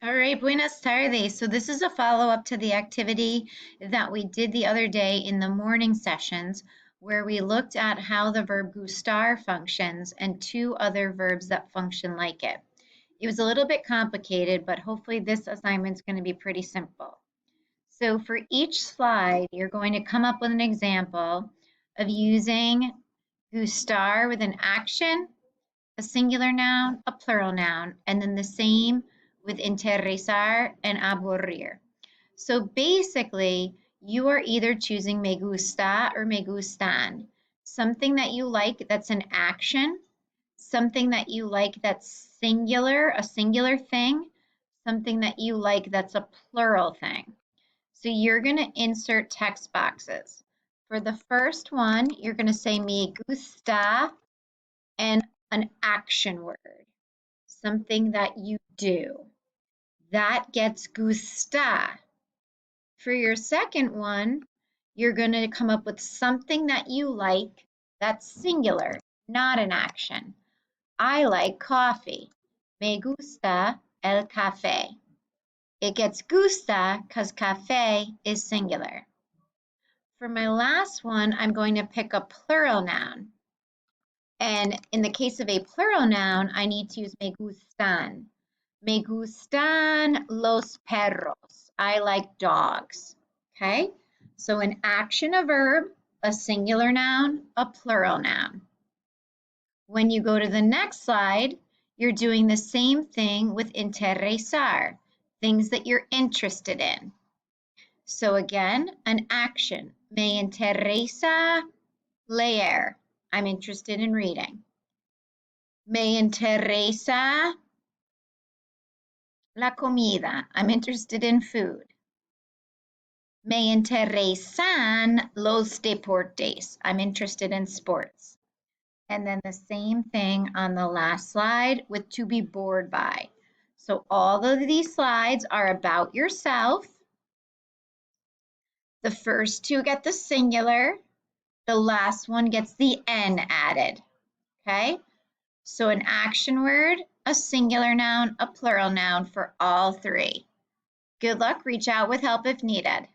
All right, buenas tardes. So this is a follow-up to the activity that we did the other day in the morning sessions, where we looked at how the verb gustar functions and two other verbs that function like it. It was a little bit complicated, but hopefully this assignment is going to be pretty simple. So for each slide, you're going to come up with an example of using gustar with an action, a singular noun, a plural noun, and then the same with interesar and aburrir. So basically, you are either choosing me gusta or me gustan, something that you like that's an action, something that you like that's singular, a singular thing, something that you like that's a plural thing. So you're going to insert text boxes. For the first one, you're going to say me gusta and an action word, something that you do. That gets gusta. For your second one, you're going to come up with something that you like that's singular, not an action. I like coffee. Me gusta el café. It gets gusta because café is singular. For my last one, I'm going to pick a plural noun. And in the case of a plural noun, I need to use me gustan. Me gustan los perros. I like dogs. Okay? So an action, a verb, a singular noun, a plural noun. When you go to the next slide, you're doing the same thing with interesar, things that you're interested in. So again, an action. Me interesa leer. I'm interested in reading. Me interesa la comida. I'm interested in food. Me interesan los deportes. I'm interested in sports. And then the same thing on the last slide with to be bored by. So all of these slides are about yourself. The first two get the singular. The last one gets the N added. Okay? So an action word, a singular noun, a plural noun for all three. Good luck. Reach out with help if needed.